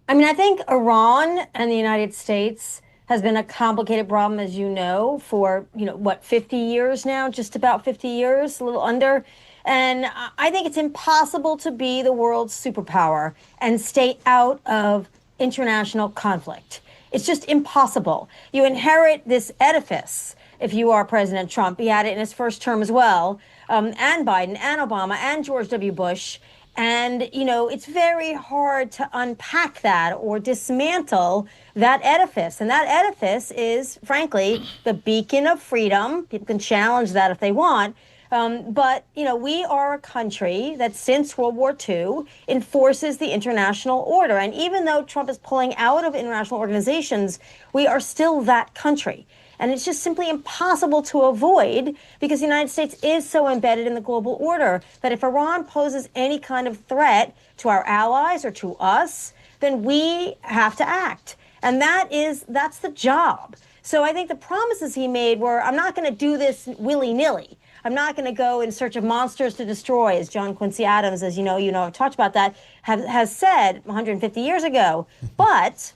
I mean, I think Iran and the United States has been a complicated problem, as you know, for, what, 50 years now, just about 50 years, a little under. And I think it's impossible to be the world's superpower and stay out of international conflict. It's just impossible. You inherit this edifice if you are President Trump. He had it in his first term as well, and Biden and Obama and George W. Bush. And, it's very hard to unpack that or dismantle that edifice. And that edifice is, frankly, the beacon of freedom. People can challenge that if they want. But, we are a country that since World War II enforces the international order. And even though Trump is pulling out of international organizations, we are still that country. And it's just simply impossible to avoid because the United States is so embedded in the global order that if Iran poses any kind of threat to our allies or to us, then we have to act. And that's the job. So I think the promises he made were, I'm not going to do this willy-nilly. I'm not going to go in search of monsters to destroy, as John Quincy Adams, as I've talked about that, has said 150 years ago, but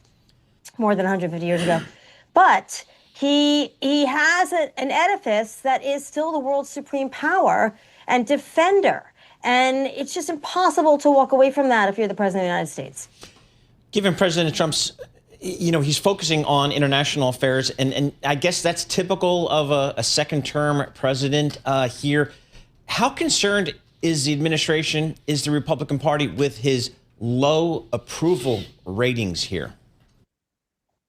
more than 150 years ago. But he has an edifice that is still the world's supreme power and defender. And it's just impossible to walk away from that if you're the president of the United States. Given President Trump's, he's focusing on international affairs, and I guess that's typical of a second-term president here. How concerned is the administration, is the Republican Party with his low approval ratings here?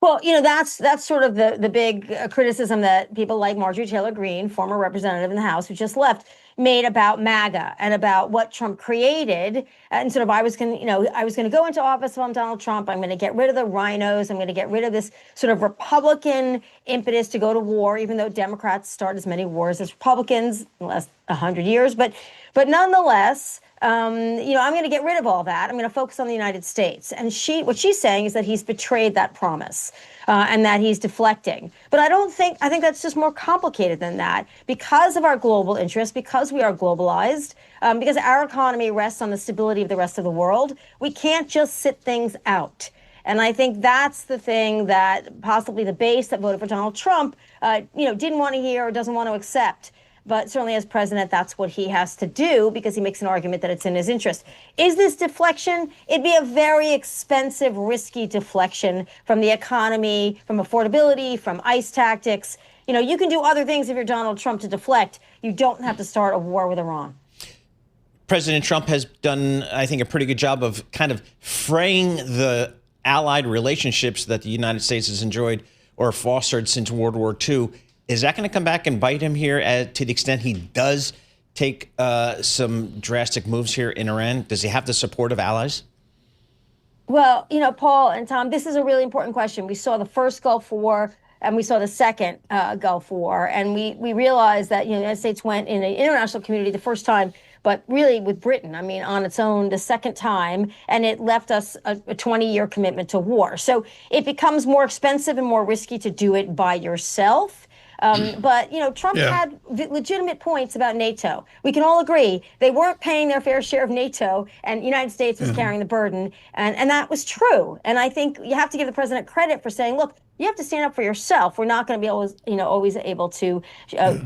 Well, that's sort of the big criticism that people like Marjorie Taylor Greene, former representative in the House who just left, made about MAGA and about what Trump created. And sort of I was going to go into office if I'm Donald Trump. I'm going to get rid of the rhinos. I'm going to get rid of this sort of Republican impetus to go to war, even though Democrats start as many wars as Republicans in the last 100 years. But nonetheless, I'm going to get rid of all that. I'm going to focus on the United States. And what she's saying is that he's betrayed that promise and that he's deflecting. But I think that's just more complicated than that because of our global interests, because we are globalized, because our economy rests on the stability of the rest of the world. We can't just sit things out. And I think that's the thing that possibly the base that voted for Donald Trump, didn't want to hear or doesn't want to accept. But certainly as president, that's what he has to do because he makes an argument that it's in his interest. Is this deflection? It'd be a very expensive, risky deflection from the economy, from affordability, from ICE tactics. You can do other things if you're Donald Trump to deflect. You don't have to start a war with Iran. President Trump has done, I think, a pretty good job of kind of fraying the allied relationships that the United States has enjoyed or fostered since World War II. Is that going to come back and bite him here to the extent he does take some drastic moves here in Iran? Does he have the support of allies? Well, Paul and Tom, this is a really important question. We saw the first Gulf War and we saw the second Gulf War. And we realized that the United States went in an international community the first time, but really with Britain, on its own the second time, and it left us a 20-year commitment to war. So it becomes more expensive and more risky to do it by yourself. But, Trump had legitimate points about NATO. We can all agree they weren't paying their fair share of NATO and the United States was carrying the burden. And that was true. And I think you have to give the president credit for saying, look, you have to stand up for yourself. We're not going to be always able to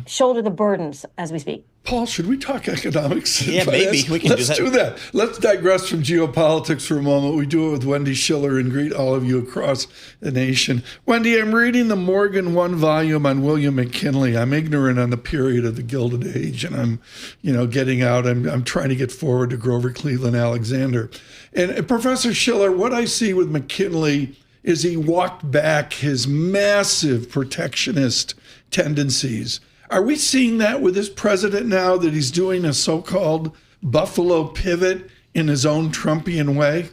shoulder the burdens as we speak. Paul, should we talk economics? Yeah, maybe we can do that. Let's digress from geopolitics for a moment. We do it with Wendy Schiller and greet all of you across the nation. Wendy, I'm reading the Morgan One volume on William McKinley. I'm ignorant on the period of the Gilded Age, and I'm, getting out. I'm trying to get forward to Grover Cleveland Alexander. And Professor Schiller, what I see with McKinley is he walked back his massive protectionist tendencies. Are we seeing that with this president now, that he's doing a so-called Buffalo pivot in his own Trumpian way?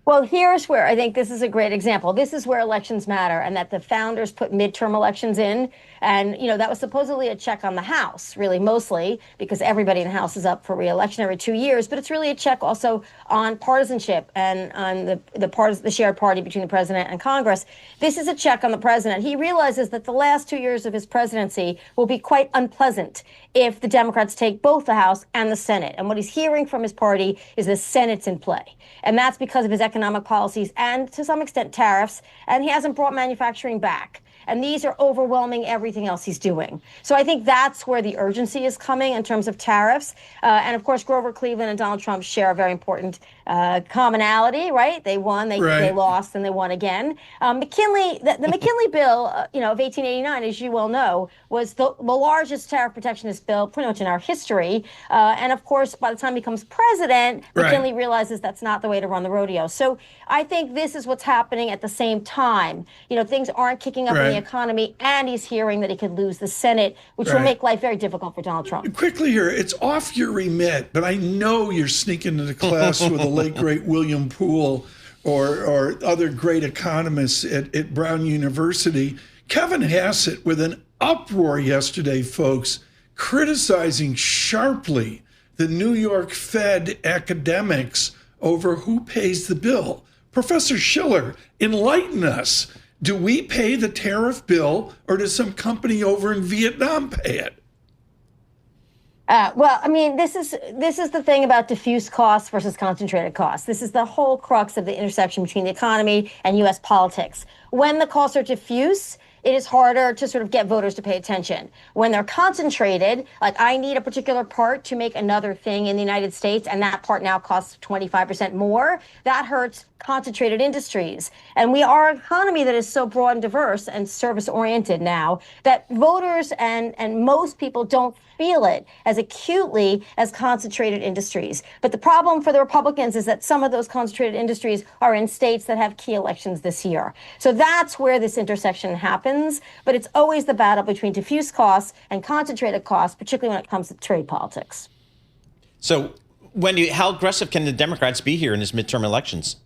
Well, here's where I think this is a great example. This is where elections matter, and that the founders put midterm elections in. And, that was supposedly a check on the House, really, mostly, because everybody in the House is up for re-election every 2 years. But it's really a check also on partisanship and on the shared party between the president and Congress. This is a check on the president. He realizes that the last 2 years of his presidency will be quite unpleasant if the Democrats take both the House and the Senate. And what he's hearing from his party is the Senate's in play. And that's because of his economic economic policies and to some extent tariffs, and he hasn't brought manufacturing back. And these are overwhelming everything else he's doing. So I think that's where the urgency is coming in terms of tariffs. And of course, Grover Cleveland and Donald Trump share a very important commonality, right? They won, they lost, and they won again. McKinley, the McKinley bill, of 1889, as you well know, was the largest tariff protectionist bill pretty much in our history. And of course, by the time he becomes president, McKinley realizes that's not the way to run the rodeo. So I think this is what's happening at the same time. Things aren't kicking up in the economy, and he's hearing that he could lose the Senate, which will make life very difficult for Donald Trump. Quickly here, it's off your remit, but I know you're sneaking into class with the late, great William Poole or other great economists at Brown University. Kevin Hassett with an uproar yesterday, folks, criticizing sharply the New York Fed academics over who pays the bill. Professor Schiller, enlighten us. Do we pay the tariff bill, or does some company over in Vietnam pay it? This is the thing about diffuse costs versus concentrated costs. This is the whole crux of the intersection between the economy and U.S. politics. When the costs are diffuse, it is harder to sort of get voters to pay attention. When they're concentrated, like I need a particular part to make another thing in the United States, and that part now costs 25% more, that hurts concentrated industries. And we are an economy that is so broad and diverse and service-oriented now that voters and most people don't feel it as acutely as concentrated industries. But the problem for the Republicans is that some of those concentrated industries are in states that have key elections this year. So that's where this intersection happens. But it's always the battle between diffuse costs and concentrated costs, particularly when it comes to trade politics. So, Wendy, how aggressive can the Democrats be here in these midterm elections?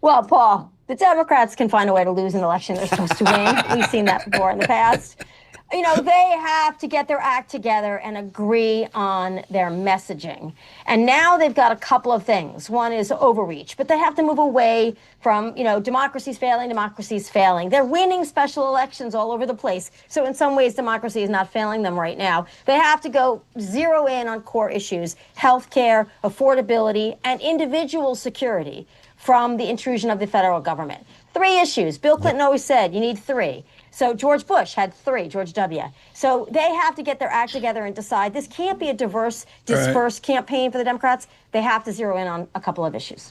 Well, Paul, the Democrats can find a way to lose an election they're supposed to win. We've seen that before in the past. They have to get their act together and agree on their messaging. And now they've got a couple of things. One is overreach, but they have to move away from, democracy's failing. They're winning special elections all over the place. So in some ways, democracy is not failing them right now. They have to go zero in on core issues: healthcare, affordability, and individual security from the intrusion of the federal government. 3 issues. Bill Clinton always said you need 3. So George Bush had 3, George W. So they have to get their act together and decide this can't be a diverse, dispersed campaign for the Democrats. They have to zero in on a couple of issues.